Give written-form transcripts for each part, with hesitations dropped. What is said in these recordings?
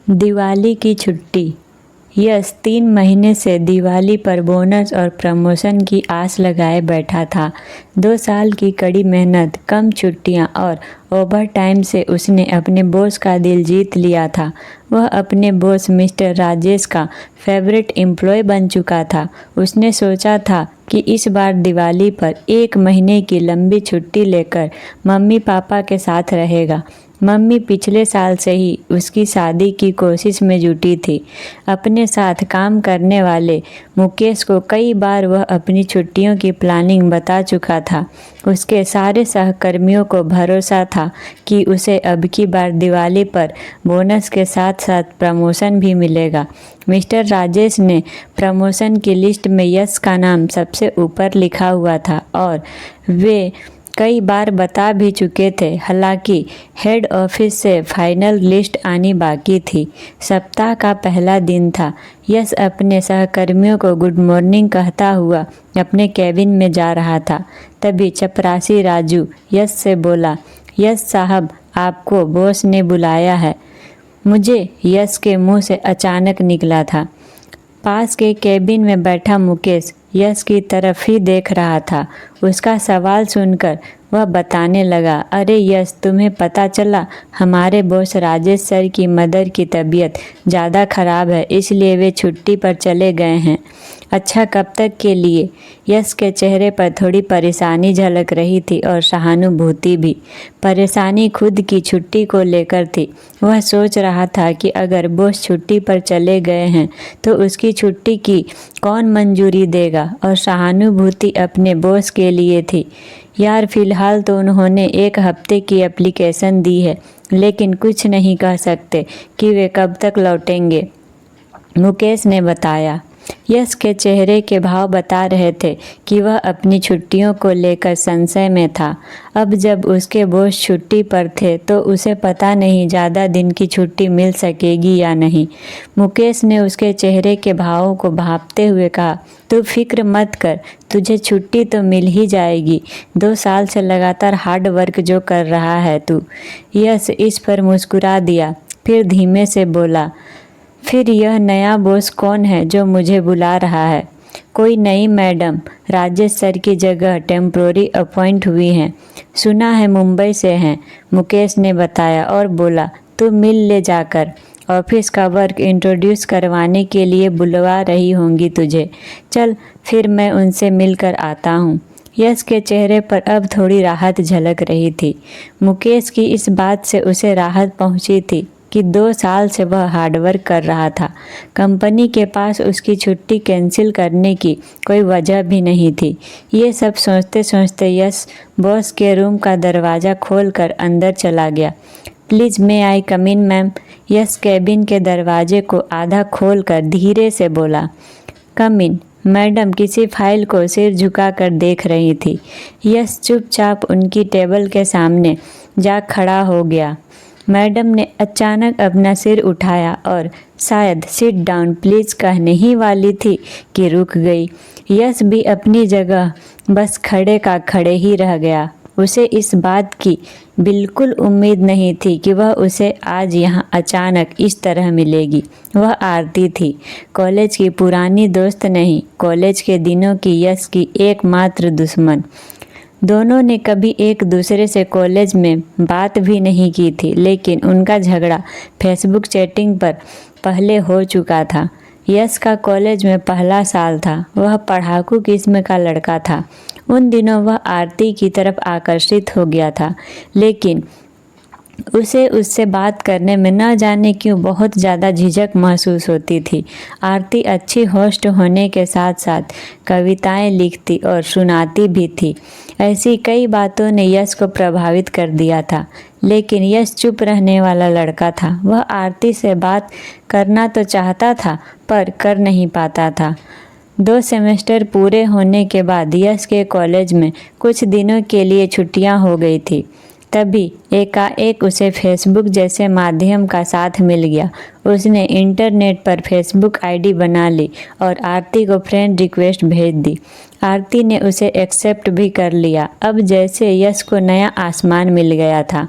दिवाली की छुट्टी। यस 3 महीने से दिवाली पर बोनस और प्रमोशन की आस लगाए बैठा था। 2 साल की कड़ी मेहनत, कम छुट्टियां और ओवर टाइम से उसने अपने बॉस का दिल जीत लिया था। वह अपने बॉस मिस्टर राजेश का फेवरेट एम्प्लॉय बन चुका था। उसने सोचा था कि इस बार दिवाली पर 1 महीने की लंबी छुट्टी लेकर मम्मी पापा के साथ रहेगा। मम्मी पिछले साल से ही उसकी शादी की कोशिश में जुटी थी। अपने साथ काम करने वाले मुकेश को कई बार वह अपनी छुट्टियों की प्लानिंग बता चुका था। उसके सारे सहकर्मियों को भरोसा था कि उसे अब की बार दिवाली पर बोनस के साथ साथ प्रमोशन भी मिलेगा। मिस्टर राजेश ने प्रमोशन की लिस्ट में यश का नाम सबसे ऊपर लिखा हुआ था और वे कई बार बता भी चुके थे। हालांकि हेड ऑफिस से फाइनल लिस्ट आनी बाकी थी। सप्ताह का पहला दिन था। यश अपने सहकर्मियों को गुड मॉर्निंग कहता हुआ अपने केबिन में जा रहा था। तभी चपरासी राजू यश से बोला, यश साहब आपको बॉस ने बुलाया है। मुझे यश के मुंह से अचानक निकला था। पास के केबिन में बैठा मुकेश यश की तरफ ही देख रहा था। उसका सवाल सुनकर वह बताने लगा, अरे यश तुम्हें पता चला हमारे बॉस राजेश सर की मदर की तबीयत ज़्यादा ख़राब है, इसलिए वे छुट्टी पर चले गए हैं। अच्छा, कब तक के लिए? यश के चेहरे पर थोड़ी परेशानी झलक रही थी और सहानुभूति भी। परेशानी खुद की छुट्टी को लेकर थी। वह सोच रहा था कि अगर बॉस छुट्टी पर चले गए हैं तो उसकी छुट्टी की कौन मंजूरी देगा, और सहानुभूति अपने बॉस के लिए थी। यार फिलहाल तो उन्होंने 1 हफ्ते की एप्लीकेशन दी है, लेकिन कुछ नहीं कह सकते कि वे कब तक लौटेंगे, मुकेश ने बताया। यश के चेहरे के भाव बता रहे थे कि वह अपनी छुट्टियों को लेकर संशय में था। अब जब उसके बॉस छुट्टी पर थे तो उसे पता नहीं ज़्यादा दिन की छुट्टी मिल सकेगी या नहीं। मुकेश ने उसके चेहरे के भावों को भांपते हुए कहा, तू फिक्र मत कर, तुझे छुट्टी तो मिल ही जाएगी। 2 साल से लगातार हार्ड वर्क जो कर रहा है तू। यश इस पर मुस्कुरा दिया, फिर धीमे से बोला, फिर यह नया बॉस कौन है जो मुझे बुला रहा है? कोई नई मैडम राजेश सर की जगह टेम्प्रोरी अपॉइंट हुई हैं। सुना है मुंबई से हैं, मुकेश ने बताया और बोला, तू मिल ले जाकर। ऑफिस का वर्क इंट्रोड्यूस करवाने के लिए बुलवा रही होंगी तुझे। चल फिर मैं उनसे मिलकर आता हूँ। यश के चेहरे पर अब थोड़ी राहत झलक रही थी। मुकेश की इस बात से उसे राहत पहुँची थी कि 2 साल से वह हार्डवर्क कर रहा था। कंपनी के पास उसकी छुट्टी कैंसिल करने की कोई वजह भी नहीं थी। ये सब सोचते सोचते यश बॉस के रूम का दरवाज़ा खोलकर अंदर चला गया। Please may I come in ma'am? Yash cabin के दरवाजे को आधा खोलकर धीरे से बोला। कम इन। मैडम किसी फाइल को सिर झुकाकर देख रही थी। यश चुपचाप उनकी टेबल के सामने जा खड़ा हो गया। मैडम ने अचानक अपना सिर उठाया और शायद सिट डाउन प्लीज़ कहने ही वाली थी कि रुक गई। यश भी अपनी जगह बस खड़े का खड़े ही रह गया। उसे इस बात की बिल्कुल उम्मीद नहीं थी कि वह उसे आज यहाँ अचानक इस तरह मिलेगी। वह आरती थी, कॉलेज की पुरानी दोस्त नहीं, कॉलेज के दिनों की यश की एकमात्र दुश्मन। दोनों ने कभी एक दूसरे से कॉलेज में बात भी नहीं की थी, लेकिन उनका झगड़ा फेसबुक चैटिंग पर पहले हो चुका था। यश का कॉलेज में पहला साल था। वह पढ़ाकू किस्म का लड़का था। उन दिनों वह आरती की तरफ आकर्षित हो गया था, लेकिन उसे उससे बात करने में न जाने क्यों बहुत ज़्यादा झिझक महसूस होती थी। आरती अच्छी होस्ट होने के साथ साथ कविताएं लिखती और सुनाती भी थी। ऐसी कई बातों ने यश को प्रभावित कर दिया था, लेकिन यश चुप रहने वाला लड़का था। वह आरती से बात करना तो चाहता था पर कर नहीं पाता था। 2 सेमेस्टर पूरे होने के बाद यश के कॉलेज में कुछ दिनों के लिए छुट्टियां हो गई थी। तभी एकाएक उसे फेसबुक जैसे माध्यम का साथ मिल गया। उसने इंटरनेट पर फेसबुक आईडी बना ली और आरती को फ्रेंड रिक्वेस्ट भेज दी। आरती ने उसे एक्सेप्ट भी कर लिया। अब जैसे यश को नया आसमान मिल गया था।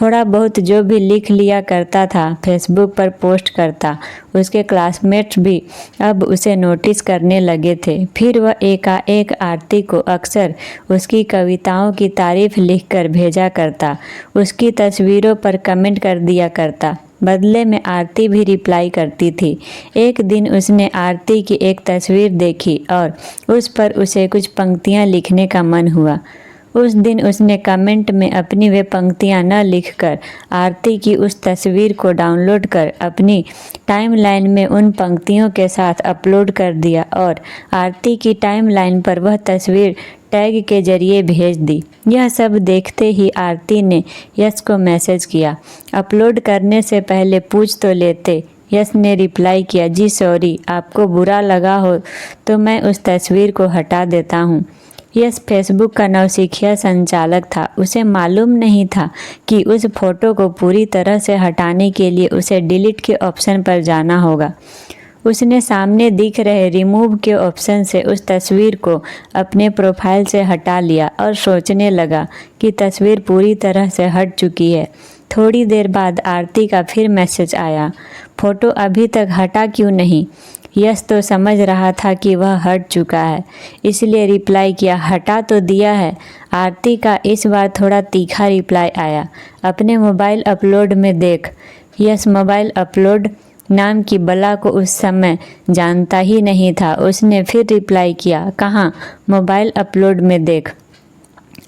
थोड़ा बहुत जो भी लिख लिया करता था फेसबुक पर पोस्ट करता। उसके क्लासमेट्स भी अब उसे नोटिस करने लगे थे। फिर वह एकाएक आरती को अक्सर उसकी कविताओं की तारीफ लिखकर भेजा करता। उसकी तस्वीरों पर कमेंट कर दिया करता। बदले में आरती भी रिप्लाई करती थी। एक दिन उसने आरती की एक तस्वीर देखी और उस पर उसे कुछ पंक्तियां लिखने का मन हुआ। उस दिन उसने कमेंट में अपनी वे पंक्तियां न लिखकर आरती की उस तस्वीर को डाउनलोड कर अपनी टाइमलाइन में उन पंक्तियों के साथ अपलोड कर दिया और आरती की टाइमलाइन पर वह तस्वीर टैग के जरिए भेज दी। यह सब देखते ही आरती ने यश को मैसेज किया। अपलोड करने से पहले पूछ तो लेते। यश ने रिप्लाई किया, जी सॉरी, आपको बुरा लगा हो तो मैं उस तस्वीर को हटा देता हूँ। यश फेसबुक का नौसिखिया संचालक था। उसे मालूम नहीं था कि उस फोटो को पूरी तरह से हटाने के लिए उसे डिलीट के ऑप्शन पर जाना होगा। उसने सामने दिख रहे रिमूव के ऑप्शन से उस तस्वीर को अपने प्रोफाइल से हटा लिया और सोचने लगा कि तस्वीर पूरी तरह से हट चुकी है। थोड़ी देर बाद आरती का फिर मैसेज आया, फ़ोटो अभी तक हटा क्यों नहीं? यश तो समझ रहा था कि वह हट चुका है, इसलिए रिप्लाई किया, हटा तो दिया है। आरती का इस बार थोड़ा तीखा रिप्लाई आया, अपने मोबाइल अपलोड में देख। यश मोबाइल अपलोड नाम की बला को उस समय जानता ही नहीं था। उसने फिर रिप्लाई किया, कहाँ? मोबाइल अपलोड में देख।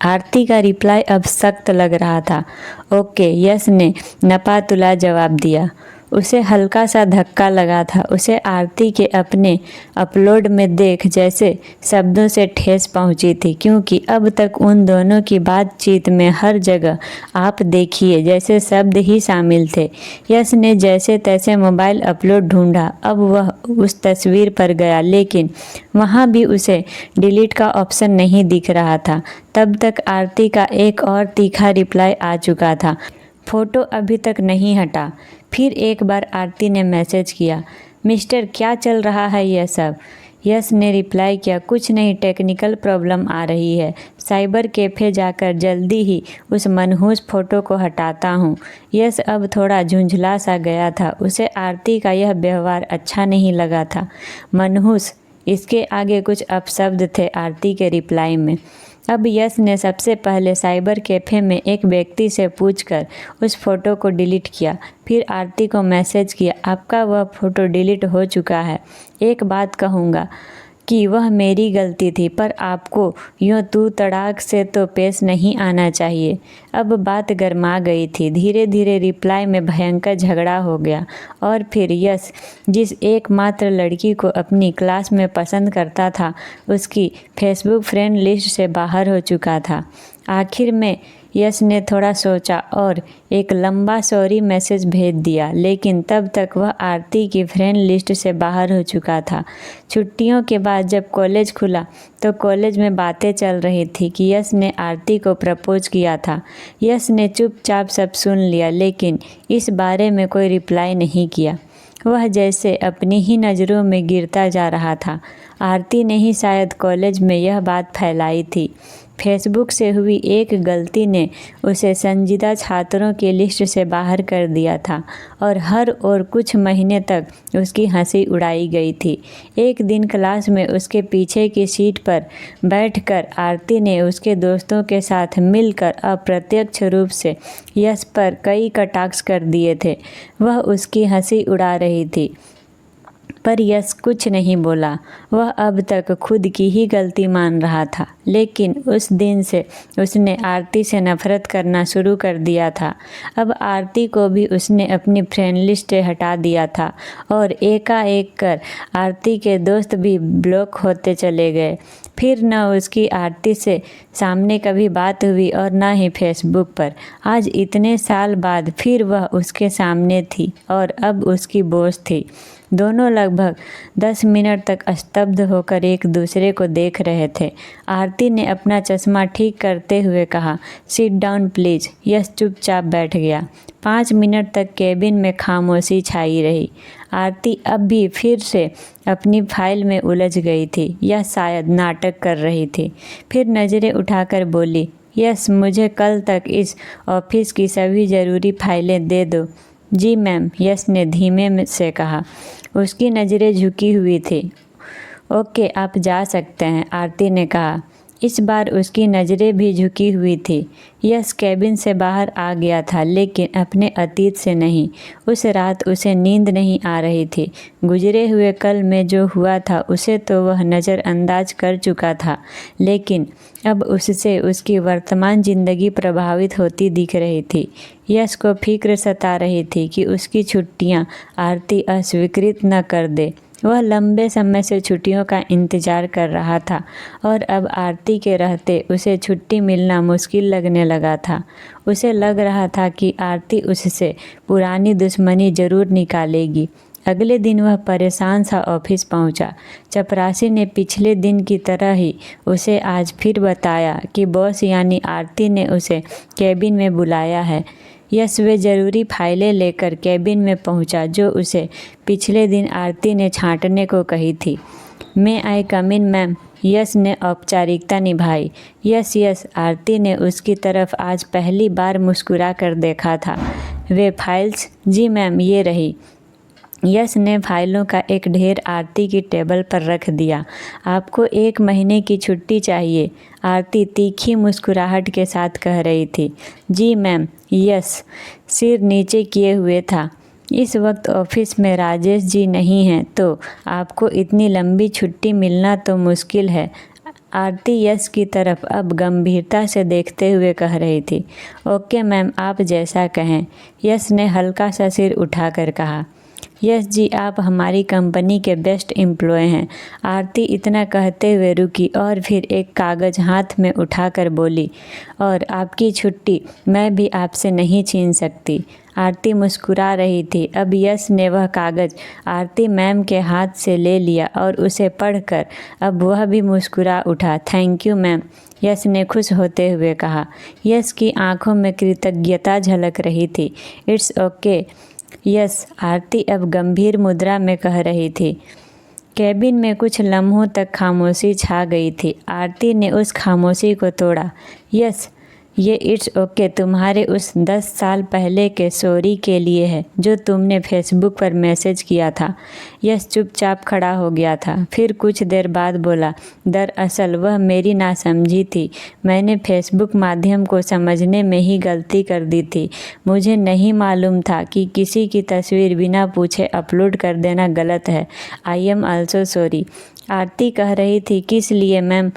आरती का रिप्लाई अब सख्त लग रहा था। ओके, यश ने नपा-तुला जवाब दिया। उसे हल्का सा धक्का लगा था। उसे आरती के अपने अपलोड में देख जैसे शब्दों से ठेस पहुंची थी, क्योंकि अब तक उन दोनों की बातचीत में हर जगह आप देखिए जैसे शब्द ही शामिल थे। यश ने जैसे तैसे मोबाइल अपलोड ढूंढा। अब वह उस तस्वीर पर गया, लेकिन वहाँ भी उसे डिलीट का ऑप्शन नहीं दिख रहा था। तब तक आरती का एक और तीखा रिप्लाई आ चुका था, फ़ोटो अभी तक नहीं हटा। फिर एक बार आरती ने मैसेज किया, मिस्टर क्या चल रहा है यह सब? यश ने रिप्लाई किया, कुछ नहीं, टेक्निकल प्रॉब्लम आ रही है। साइबर कैफ़े जाकर जल्दी ही उस मनहूस फ़ोटो को हटाता हूँ। यश अब थोड़ा झुंझला सा गया था। उसे आरती का यह व्यवहार अच्छा नहीं लगा था। मनहूस, इसके आगे कुछ अपशब्द थे आरती के रिप्लाई में। अब यश ने सबसे पहले साइबर कैफ़े में एक व्यक्ति से पूछकर उस फ़ोटो को डिलीट किया। फिर आरती को मैसेज किया, आपका वह फ़ोटो डिलीट हो चुका है। एक बात कहूँगा कि वह मेरी गलती थी, पर आपको यूँ तू तड़ाक से तो पेश नहीं आना चाहिए। अब बात गर्मा गई थी। धीरे धीरे रिप्लाई में भयंकर झगड़ा हो गया और फिर यश जिस एकमात्र लड़की को अपनी क्लास में पसंद करता था, उसकी फेसबुक फ्रेंड लिस्ट से बाहर हो चुका था। आखिर में यश ने थोड़ा सोचा और एक लंबा सॉरी मैसेज भेज दिया, लेकिन तब तक वह आरती की फ्रेंड लिस्ट से बाहर हो चुका था। छुट्टियों के बाद जब कॉलेज खुला तो कॉलेज में बातें चल रही थी कि यश ने आरती को प्रपोज किया था। यश ने चुपचाप सब सुन लिया, लेकिन इस बारे में कोई रिप्लाई नहीं किया। वह जैसे अपनी ही नज़रों में गिरता जा रहा था। आरती ने ही शायद कॉलेज में यह बात फैलाई थी। फेसबुक से हुई एक गलती ने उसे संजीदा छात्रों की लिस्ट से बाहर कर दिया था और हर ओर कुछ महीने तक उसकी हंसी उड़ाई गई थी। एक दिन क्लास में उसके पीछे की सीट पर बैठकर आरती ने उसके दोस्तों के साथ मिलकर अप्रत्यक्ष रूप से यश पर कई कटाक्ष कर दिए थे। वह उसकी हंसी उड़ा रही थी, पर यश कुछ नहीं बोला। वह अब तक खुद की ही गलती मान रहा था, लेकिन उस दिन से उसने आरती से नफरत करना शुरू कर दिया था। अब आरती को भी उसने अपनी फ्रेंड लिस्ट से हटा दिया था और एकाएक कर आरती के दोस्त भी ब्लॉक होते चले गए। फिर न उसकी आरती से सामने कभी बात हुई और न ही फेसबुक पर। आज इतने साल बाद फिर वह उसके सामने थी और अब उसकी बॉस थी। दोनों लगभग लगभग 10 मिनट तक स्तब्ध होकर एक दूसरे को देख रहे थे। आरती ने अपना चश्मा ठीक करते हुए कहा, सिट डाउन प्लीज। यश चुपचाप बैठ गया। 5 मिनट तक केबिन में खामोशी छाई रही। आरती अब भी फिर से अपनी फाइल में उलझ गई थी या शायद नाटक कर रही थी। फिर नज़रें उठाकर बोली, यस, मुझे कल तक इस ऑफिस की सभी ज़रूरी फाइलें दे दो। जी मैम, यस ने धीमे से कहा। उसकी नज़रें झुकी हुई थी। ओके, आप जा सकते हैं, आरती ने कहा। इस बार उसकी नज़रें भी झुकी हुई थी। यस केबिन से बाहर आ गया था, लेकिन अपने अतीत से नहीं। उस रात उसे नींद नहीं आ रही थी। गुजरे हुए कल में जो हुआ था उसे तो वह नज़रअंदाज कर चुका था, लेकिन अब उससे उसकी वर्तमान ज़िंदगी प्रभावित होती दिख रही थी। यश को फिक्र सता रही थी कि उसकी छुट्टियां आरती अस्वीकृत न कर दे। वह लंबे समय से छुट्टियों का इंतज़ार कर रहा था और अब आरती के रहते उसे छुट्टी मिलना मुश्किल लगने लगा था। उसे लग रहा था कि आरती उससे पुरानी दुश्मनी ज़रूर निकालेगी। अगले दिन वह परेशान सा ऑफिस पहुंचा। चपरासी ने पिछले दिन की तरह ही उसे आज फिर बताया कि बॉस यानी आरती ने उसे केबिन में बुलाया है। यश वे ज़रूरी फाइलें लेकर केबिन में पहुंचा जो उसे पिछले दिन आरती ने छांटने को कही थी। मे आई कम इन मैम? यश ने औपचारिकता निभाई। यस यस, आरती ने उसकी तरफ आज पहली बार मुस्कुरा कर देखा था। वे फाइल्स? जी मैम, ये रही। यश ने फाइलों का एक ढेर आरती की टेबल पर रख दिया। आपको 1 महीने की छुट्टी चाहिए? आरती तीखी मुस्कुराहट के साथ कह रही थी। जी मैम। यश सिर नीचे किए हुए था। इस वक्त ऑफिस में राजेश जी नहीं हैं, तो आपको इतनी लंबी छुट्टी मिलना तो मुश्किल है। आरती यश की तरफ अब गंभीरता से देखते हुए कह रही थी। ओके मैम, आप जैसा कहें। यश ने हल्का सा सिर उठाकर कहा। यस जी, आप हमारी कंपनी के बेस्ट एम्प्लॉय हैं। आरती इतना कहते हुए रुकी और फिर एक कागज़ हाथ में उठाकर बोली, और आपकी छुट्टी मैं भी आपसे नहीं छीन सकती। आरती मुस्कुरा रही थी। अब यश ने वह कागज़ आरती मैम के हाथ से ले लिया और उसे पढ़कर अब वह भी मुस्कुरा उठा। थैंक यू मैम, यश ने खुश होते हुए कहा। यश की आंखों में कृतज्ञता झलक रही थी। इट्स ओके यस, आरती अब गंभीर मुद्रा में कह रही थी। केबिन में कुछ लम्हों तक खामोशी छा गई थी। आरती ने उस खामोशी को तोड़ा। यस, ये इट्स ओके तुम्हारे उस 10 साल पहले के सॉरी के लिए है जो तुमने फेसबुक पर मैसेज किया था। यस चुपचाप खड़ा हो गया था। फिर कुछ देर बाद बोला, दरअसल वह मेरी नासमझी थी। मैंने फेसबुक माध्यम को समझने में ही गलती कर दी थी। मुझे नहीं मालूम था कि किसी की तस्वीर बिना पूछे अपलोड कर देना गलत है। I am also sorry. Aarti कह रही थी, किस लिए मैम?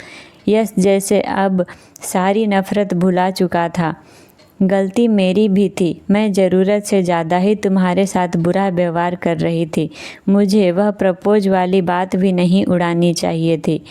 यस जैसे अब सारी नफ़रत भुला चुका था। गलती मेरी भी थी। मैं ज़रूरत से ज़्यादा ही तुम्हारे साथ बुरा व्यवहार कर रही थी। मुझे वह प्रपोज वाली बात भी नहीं उड़ानी चाहिए थी।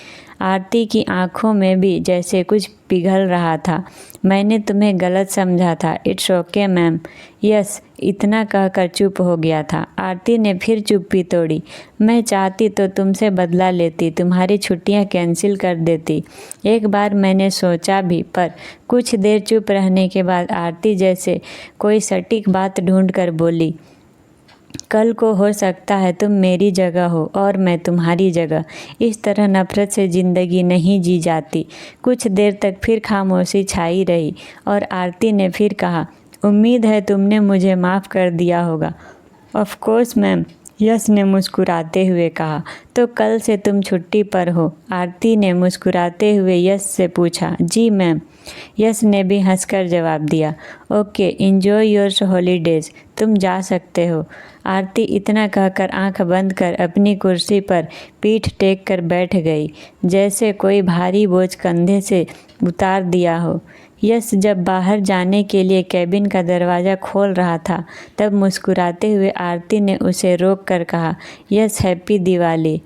आरती की आंखों में भी जैसे कुछ पिघल रहा था। मैंने तुम्हें गलत समझा था। It's okay ma'am. यस इतना कहकर चुप हो गया था। आरती ने फिर चुप्पी तोड़ी। मैं चाहती तो तुमसे बदला लेती, तुम्हारी छुट्टियां कैंसिल कर देती। एक बार मैंने सोचा भी, पर कुछ देर चुप रहने के बाद आरती जैसे कोई सटीक बात ढूंढ कर बोली, कल को हो सकता है तुम मेरी जगह हो और मैं तुम्हारी जगह। इस तरह नफ़रत से ज़िंदगी नहीं जी जाती। कुछ देर तक फिर खामोशी छाई रही और आरती ने फिर कहा, उम्मीद है तुमने मुझे माफ़ कर दिया होगा। ऑफ कोर्स मैम, यश ने मुस्कुराते हुए कहा। तो कल से तुम छुट्टी पर हो? आरती ने मुस्कुराते हुए यश से पूछा। जी मैम, यश ने भी हंसकर जवाब दिया। ओके, एंजॉय योर हॉलीडेज, तुम जा सकते हो। आरती इतना कहकर आंख बंद कर अपनी कुर्सी पर पीठ टेक कर बैठ गई, जैसे कोई भारी बोझ कंधे से उतार दिया हो। यश जब बाहर जाने के लिए केबिन का दरवाज़ा खोल रहा था, तब मुस्कुराते हुए आरती ने उसे रोक कर कहा, यस हैप्पी दिवाली।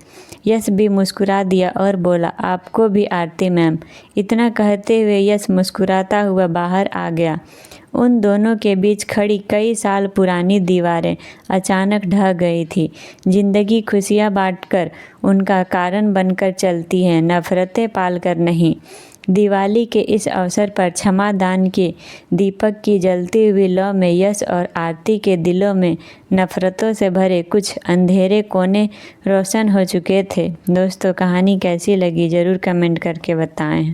यश भी मुस्कुरा दिया और बोला, आपको भी आरती मैम। इतना कहते हुए यश मुस्कुराता हुआ बाहर आ गया। उन दोनों के बीच खड़ी कई साल पुरानी दीवारें अचानक ढह गई थी। जिंदगी खुशियाँ बांटकर उनका कारण बनकर चलती है, नफरतें पालकर नहीं। दिवाली के इस अवसर पर क्षमादान के दीपक की जलती हुई लौ में यश और आरती के दिलों में नफरतों से भरे कुछ अंधेरे कोने रोशन हो चुके थे। दोस्तों, कहानी कैसी लगी ज़रूर कमेंट करके बताएं।